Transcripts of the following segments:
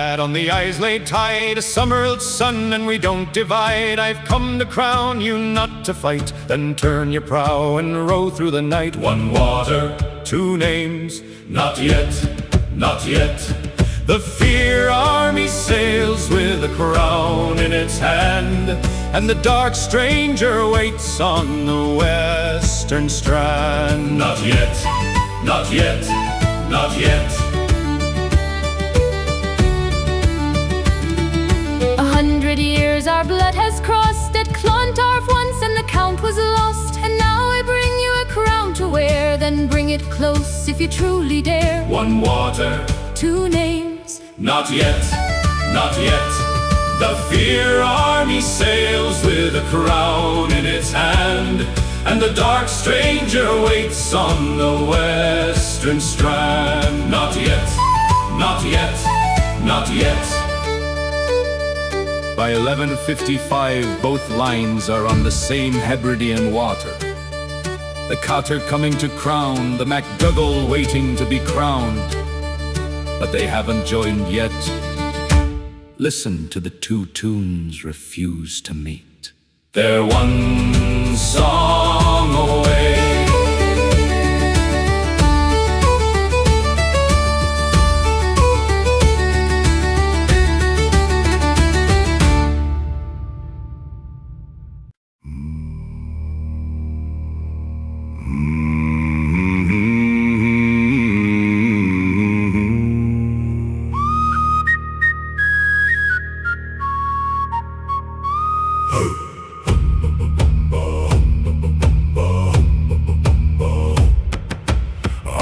That on the Islay tide, a summer's sun, and we don't divide. I've come to crown you, not to fight. Then turn your prow and row through the night. One water, two names, not yet, not yet. The Fear Army sails with a crown in its hand, and the dark stranger waits on the western strand. Not yet, not yet, not yet. 100 years our blood has crossed at Clontarf once, and the count was lost. And now I bring you a crown to wear. Then bring it close if you truly dare. One water, two names, not yet, not yet. The Fear Army sails with a crown in its hand, and the dark stranger waits on the western strand. Not yet, not yet, not yet. By 11:55 both lines are on the same Hebridean water. The cotter coming to crown, the MacDougall waiting to be crowned. But they haven't joined yet. Listen to the two tunes refuse to meet. They're one song away.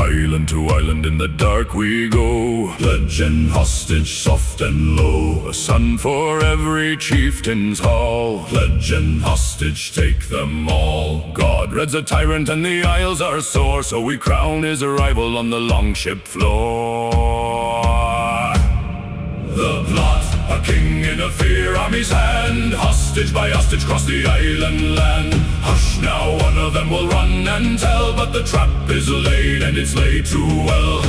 Island to island in the dark we go, pledging hostage soft and low. A son for every chieftain's hall, pledging hostage take them all. God reads a tyrant and the isles are sore, so we crown his arrival on the longship floor. The plot, a king in a Fear Army's hand, hostage by hostage cross the island land. Hush now, one of them will run and tell, but the trap is laid and it's laid too well.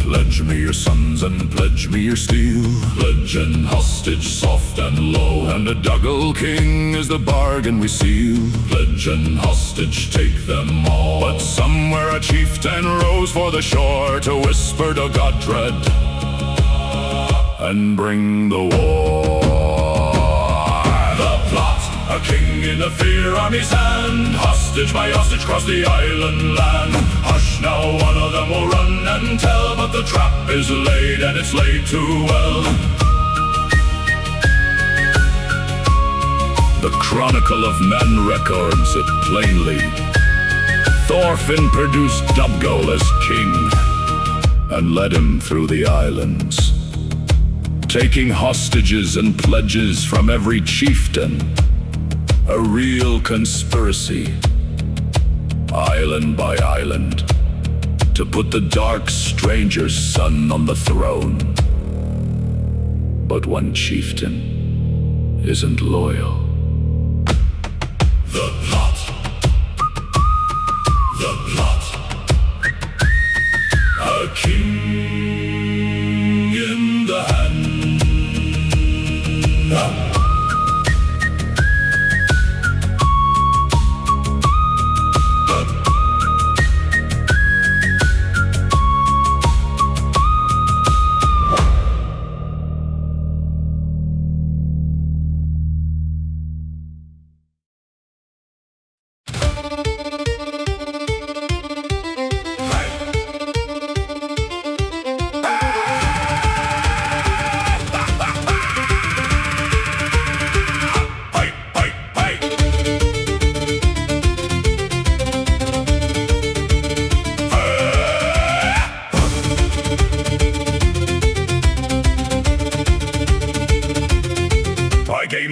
Pledge me your sons and pledge me your steel, pledging hostage soft and low. And a Dougal king is the bargain we seal, pledging hostage take them all. But somewhere a chieftain rose for the shore to whisper to Godred and bring the war. The plot, a king in the Fear Army's hand, hostage by hostage cross the island land. Hush now, one of them will run and tell, but the trap is laid and it's laid too well. The Chronicle of Men records it plainly. Thorfinn produced Dougal as king and led him through the islands, taking hostages and pledges from every chieftain. A real conspiracy, island by island, to put the dark stranger's son on the throne. But one chieftain isn't loyal. The plot, the plot, a king in the hand.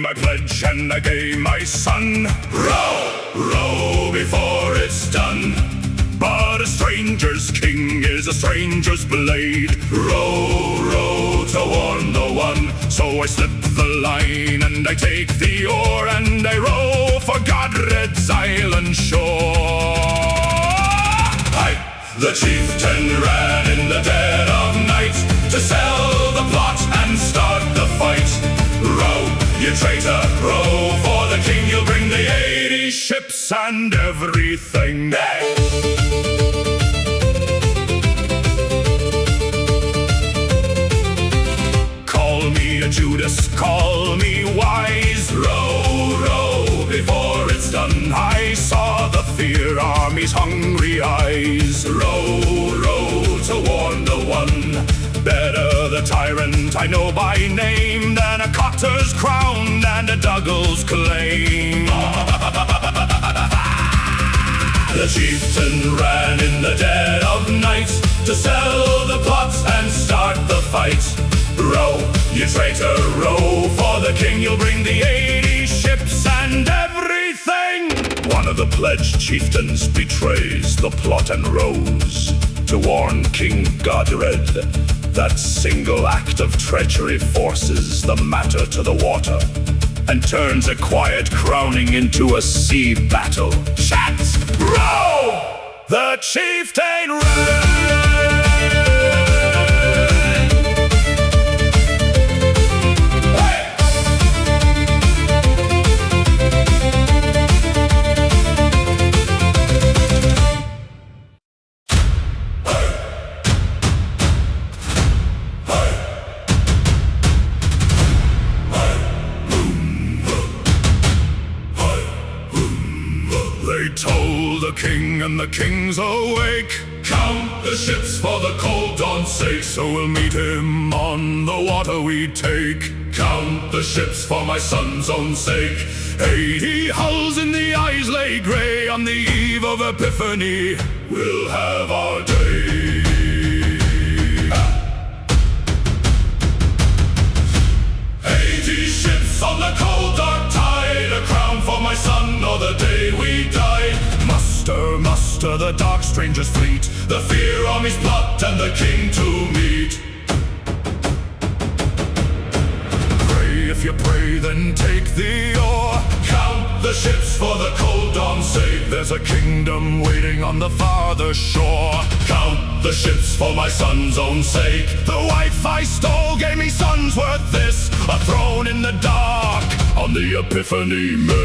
my pledge and I gave my son. Row, row before it's done. But a stranger's king is a stranger's blade. Row, row to warn the one So I slip the line and I take the oar and I row for Godred's island shore. Aye. The chieftain ran in the dead of night to sell the plot and start the fight. Row, you traitor, row for the king. You'll bring the 80 ships and everything. Call me a Judas, call me wise. Row, row before it's done. I saw the fear army's hungry eyes. Row, row to warn the one. Better the tyrant I know by name than a cotter's crown and a MacDougall's claim. The chieftain ran in the dead of night to sell the plots and start the fight. Row, you traitor, row for the king. You'll bring the 80 ships and everything. One of the pledged chieftains betrays the plot and rows to warn King Godred. That single act of treachery forces the matter to the water and turns a quiet crowning into a sea battle. Chat! Row! The chieftain ran! They told the king and the king's awake. Count the ships for the cold dawn's sake. So we'll meet him on the water we take. Count the ships for my son's own sake. 80 hulls in the eyes lay grey. On the eve of Epiphany we'll have our day. 80 ships on the cold dark tide. A crown for my son or the day we die. Muster, muster the dark stranger's fleet. The fear army's plot and the king to meet. Pray if you pray, then take the oar. Count the ships for the cold dawn's sake. There's a kingdom waiting on the farther shore. Count the ships for my son's own sake. The wife I stole gave me sons worth this. A throne in the dark on the Epiphany Mess.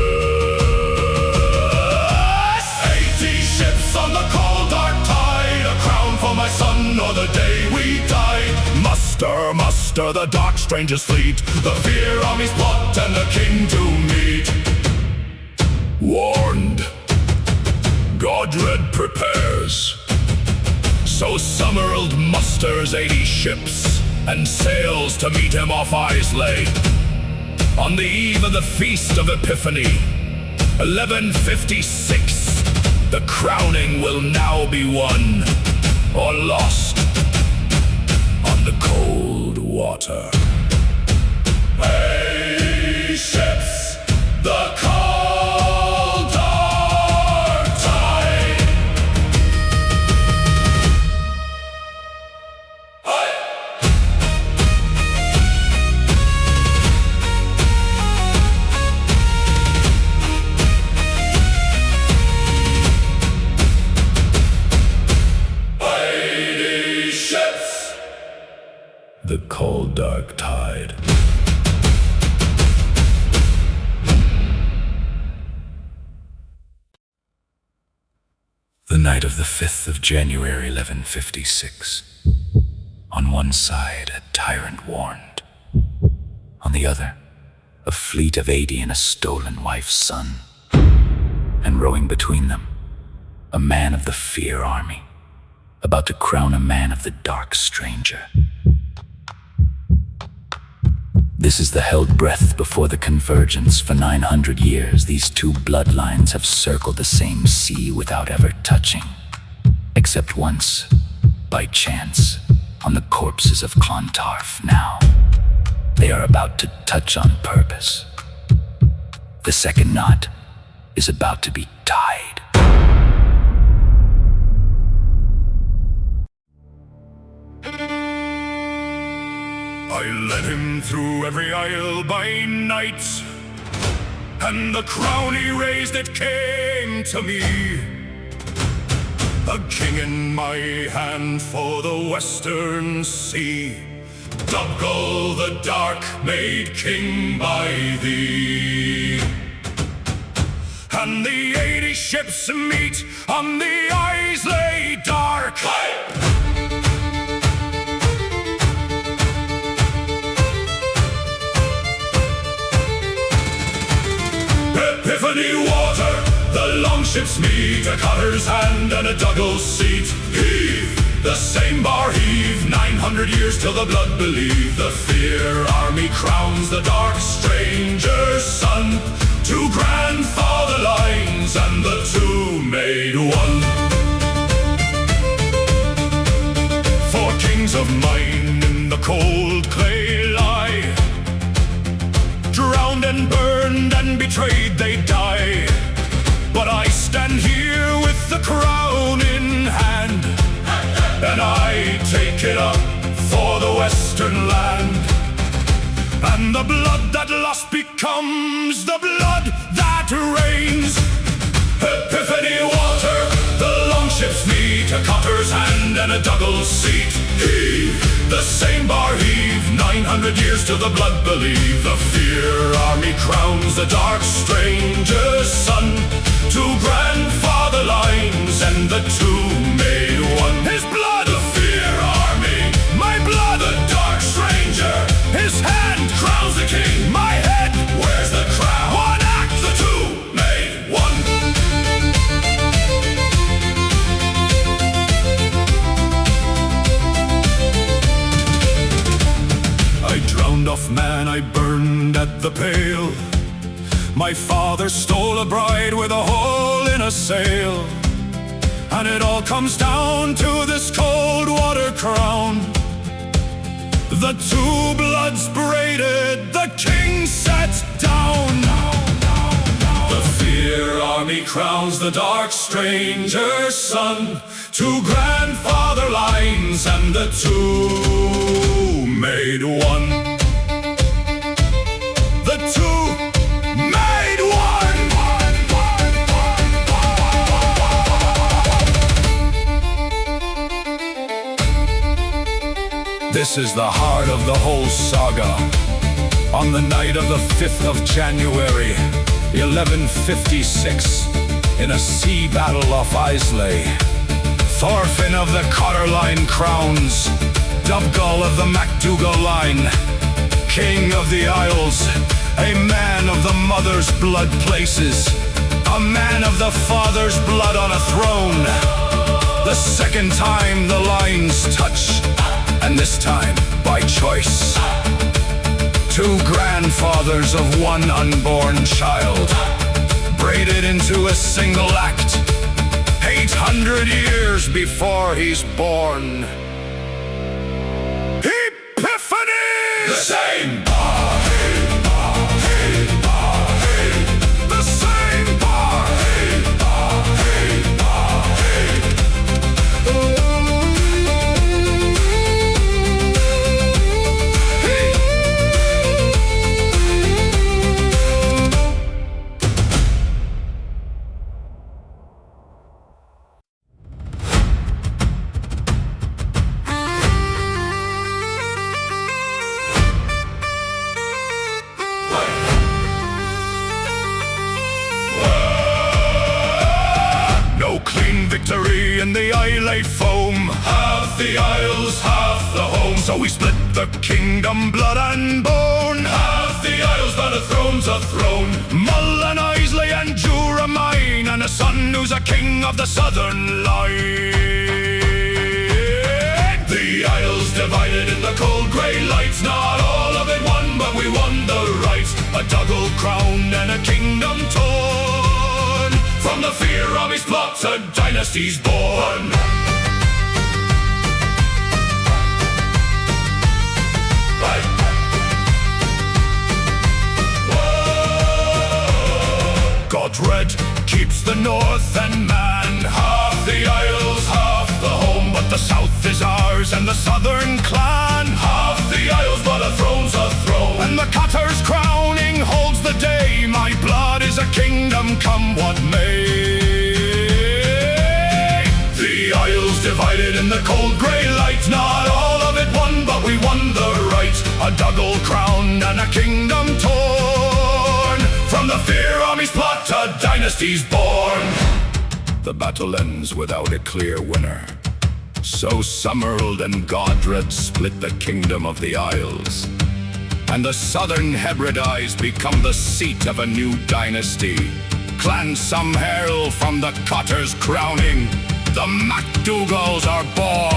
80 ships on the cold dark tide. A crown for my son or the day we die. Muster, muster the dark stranger's fleet. The fear army's plot and the king to meet. Warned, Godred prepares. So Summerald musters 80 ships and sails to meet him off Islay. On the eve of the feast of Epiphany, 1156, the crowning will now be won or lost on the cold water. 80 ships, the cold dark tide. The cold dark tide. The night of the 5th of January 1156. On one side a tyrant warned. On the other a fleet of 80 and a stolen wife's son. And rowing between them a man of the fear army, about to crown a man of the dark stranger. This is the held breath before the convergence. For 900 years, these two bloodlines have circled the same sea without ever touching, except once, by chance, on the corpses of Clontarf. Now, they are about to touch on purpose. The second knot is about to be tied. I led him through every isle by night, and the crown he raised, it came to me. A king in my hand for the western sea. MacDougall the dark, made king by thee. And the 80 ships meet on the Islay dark. Epiphany water, the longships meet, a cotter's hand and a MacDougall's seat. Heave, the same bar heave, 900 years till the blood believe. The fear army crowns the dark stranger's son. Two grandfather lines and the two made one. Four kings of mine in the cold clay lie, drowned and burned and betrayed they die. But I stand here with the crown in hand, and I take it up for the western land. And the blood that lost becomes the blood that reigns. Epiphany water, the longships meet, a cotter's hand and a MacDougall's seat. Heave, the same bar heave, 900 years till the blood believe. The fear army crowns the dark stranger's son. Two grandfather lines and the two made one. His blood, the fear army, my blood, the dark stranger. His hand crowns the king, my head wears the crown. One act, the two made one. I drowned off man, I burned at the pail. My father stole a bride with a hole in a sail. And it all comes down to this cold water crown. The two bloods braided, the king sat down. The fear army crowns the dark stranger's son. Two grandfather lines and the two made one. The two made one. This is the heart of the whole saga. On the night of the 5th of January, 1156, in a sea battle off Islay, Thorfinn of the cotter line crowns MacDougall of the MacDougall line, king of the Isles, a man of the mother's blood places, a man of the father's blood on a throne. The second time the lines touch, and this time by choice. Two grandfathers of one unborn child, braided into a single act, 800 years before he's born. Epiphany! The same bar, hey, bar, hey, bar, hey. The same bar, hey, bar, hey, bar, hey. Clean victory in the Islay foam. Half the isles, half the home. So we split the kingdom, blood and bone. Half the isles, but a throne's a throne. Mull and Islay and Jura mine, and a son who's a king of the southern line. The isles divided in the cold grey lights. Not all of it won, but we won the rights. A MacDougall crown and a kingdom torn. From the fear army's plot, a dynasty's born. Godred keeps the north and man. Half the isles, half the home, but the south is ours and the southern clan. Half the isles, but a throne's a throne. what may. The Isles divided in the cold grey light. Not all of it won, but we won the right. A Dougal crowned and a kingdom torn. From the fear armies plot, a dynasty's born. The battle ends without a clear winner. So Summerald and Godred split the kingdom of the Isles, and the southern Hebrides become the seat of a new dynasty. Clan Sumherl from the Cotter's crowning, the MacDougalls are born.